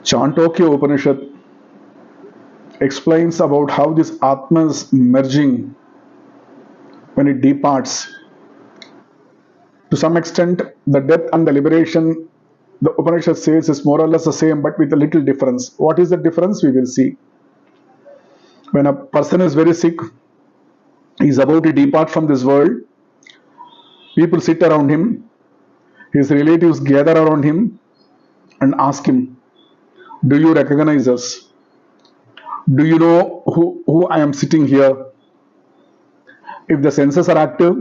Chandogya Upanishad explains about how this Atma is merging when it departs. To some extent, the death and the liberation, the Upanishad says, is more or less the same, but with a little difference. What is the difference? We will see. When a person is very sick, he is about to depart from this world, people sit around him, his relatives gather around him and ask him, do you recognize us? Do you know who I am sitting here? If the senses are active,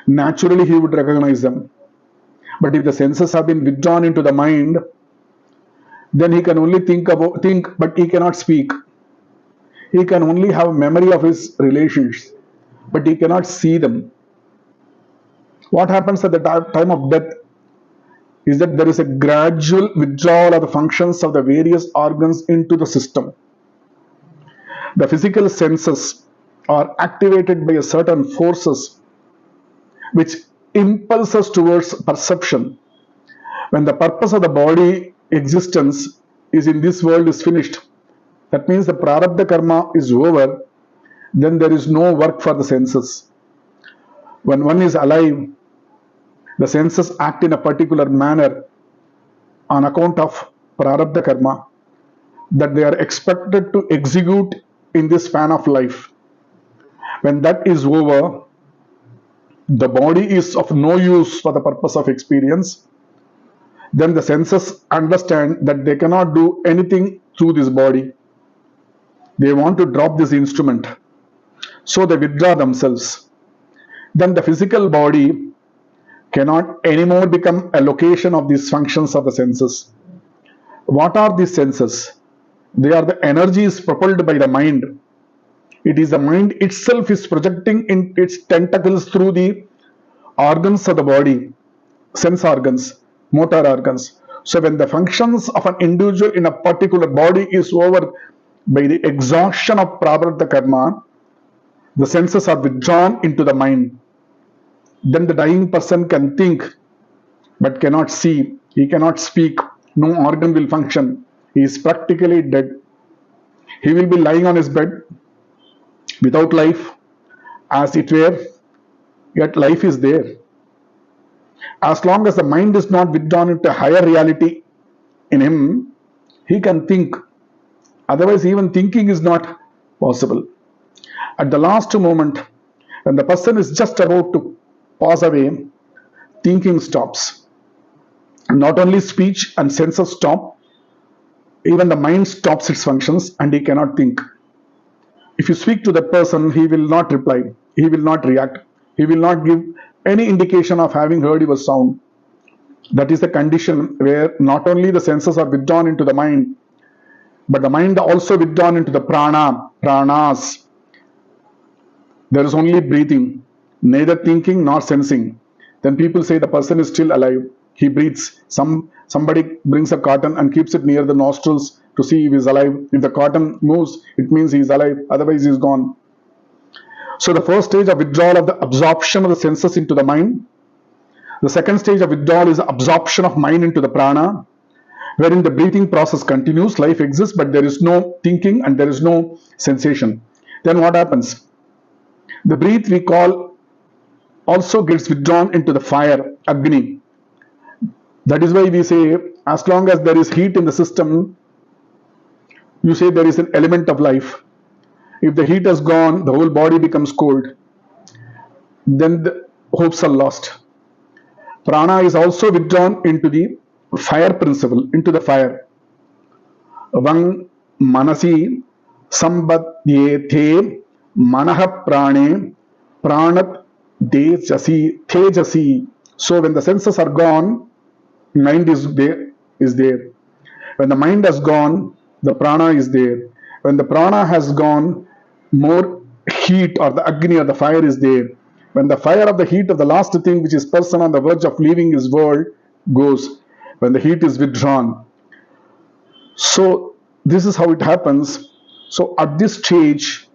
naturally he would recognize them. But if the senses have been withdrawn into the mind, then he can only think, but he cannot speak. He can only have memory of his relations, but he cannot see them. What happens at the time of death is that there is a gradual withdrawal of the functions of the various organs into the system. The physical senses are activated by a certain forces which impulse us towards perception. When the purpose of the body existence is in this world is finished, that means the prarabdha karma is over, then there is no work for the senses. When one is alive, the senses act in a particular manner on account of prarabdha karma that they are expected to execute in this span of life. When that is over, the body is of no use for the purpose of experience. Then the senses understand that they cannot do anything through this body. They want to drop this instrument, so they withdraw themselves. Then the physical body cannot anymore become a location of these functions of the senses. What are these senses? They are the energies propelled by the mind. It is the mind itself is projecting in its tentacles through the organs of the body, sense organs, motor organs. So when the functions of an individual in a particular body is over by the exhaustion of prarabdha karma, the senses are withdrawn into the mind. Then the dying person can think but cannot see, he cannot speak, no organ will function, he is practically dead. He will be lying on his bed without life, as it were, yet life is there. As long as the mind is not withdrawn into a higher reality in him, he can think. Otherwise, even thinking is not possible. At the last moment, when the person is just about to pass away, thinking stops. Not only speech and senses stop, even the mind stops its functions and he cannot think. If you speak to that person, he will not reply, he will not react, he will not give any indication of having heard your sound. That is the condition where not only the senses are withdrawn into the mind, but the mind also withdrawn into the pranas. There is only breathing, neither thinking nor sensing. Then people say the person is still alive. He breathes. Somebody brings a cotton and keeps it near the nostrils to see if he is alive. If the cotton moves, it means he is alive. Otherwise, he is gone. So the first stage of withdrawal of the absorption of the senses into the mind. The second stage of withdrawal is the absorption of mind into the prana, wherein the breathing process continues, life exists, but there is no thinking and there is no sensation. Then what happens? The breath we call also gets withdrawn into the fire, Agni. That is why we say, as long as there is heat in the system, you say there is an element of life. If the heat has gone, the whole body becomes cold. Then the hopes are lost. Prana is also withdrawn into the fire principle, into the fire. Vang manasi sambadyethe manaha prane pranat tejasi. So when the senses are gone, mind is there. When the mind has gone, the prana is there. When the prana has gone, more heat or the agni or the fire is there. When the fire of the heat of the last thing, which is person on the verge of leaving his world, goes, when the heat is withdrawn. So this is how it happens. So at this stage,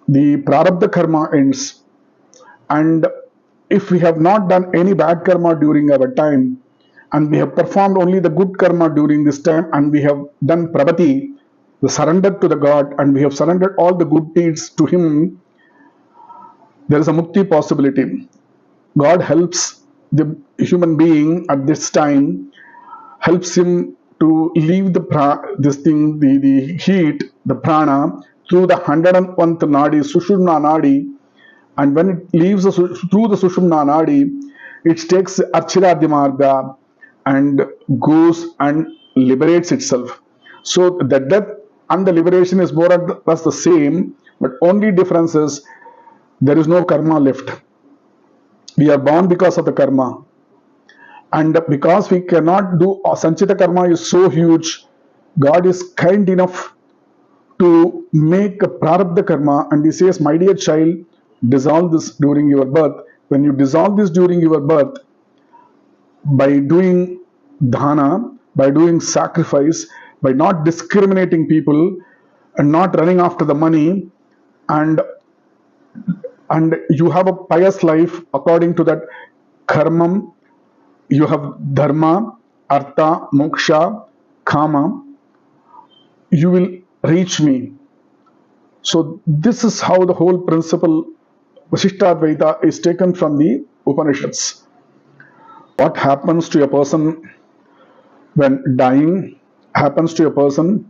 the prarabdha karma ends, and if we have not done any bad karma during our time, and we have performed only the good karma during this time, and we have done prabhati, the surrender to the God, and we have surrendered all the good deeds to Him, there is a mukti possibility. God helps the human being at this time, helps him to leave the heat, the prana, through the 101th nadi, Sushumna nadi, and when it leaves through the Sushumna nadi, it takes Archiradi Marga and goes and liberates itself. So the death and the liberation is more or less the same, but only difference is there is no karma left. We are born because of the karma, and because we cannot do sanchita karma is so huge, God is kind enough to make a prarabdha karma, and He says, my dear child, dissolve this during your birth. When you dissolve this during your birth, by doing dana, by doing sacrifice, by not discriminating people and not running after the money, and you have a pious life according to that karmam, you have dharma, artha, moksha, kama, you will reach me. So this is how the whole principle Vasishtadvaita is taken from the Upanishads. What happens to a person when dying happens to a person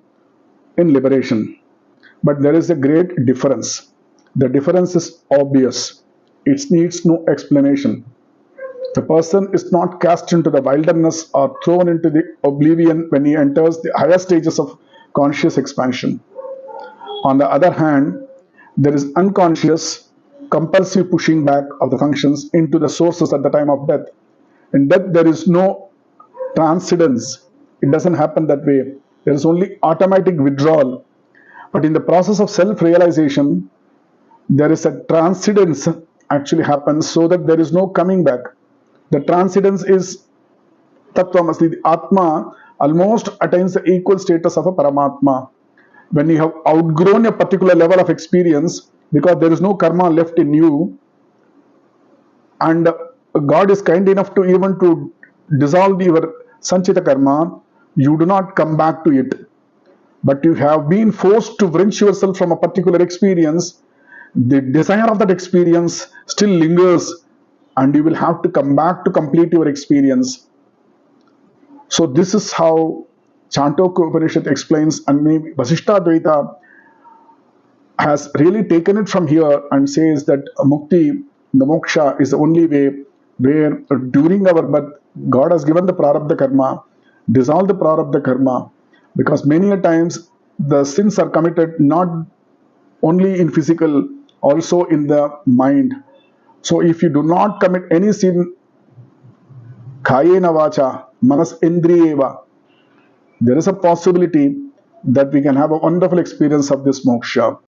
in liberation. But there is a great difference. The difference is obvious. It needs no explanation. The person is not cast into the wilderness or thrown into the oblivion when he enters the higher stages of conscious expansion. On the other hand, there is unconscious, compulsive pushing back of the functions into the sources at the time of death. In death, there is no transcendence. It doesn't happen that way. There is only automatic withdrawal. But in the process of self-realization, there is a transcendence actually happens, so that there is no coming back. The transcendence is Tattvamasi. The Atma almost attains the equal status of a Paramatma. When you have outgrown a particular level of experience, because there is no karma left in you, and God is kind enough to even to dissolve your sanchita karma, you do not come back to it. But you have been forced to wrench yourself from a particular experience. The desire of that experience still lingers, and you will have to come back to complete your experience. So this is how Chandogya Upanishad explains, and maybe Vasishtadvaita has really taken it from here and says that mukti, the moksha, is the only way where during our birth, God has given the prarabdha karma, dissolve the prarabdha karma, because many a times the sins are committed not only in physical, also in the mind. So if you do not commit any sin, kayena vacha, manas indriyeva, there is a possibility that we can have a wonderful experience of this moksha.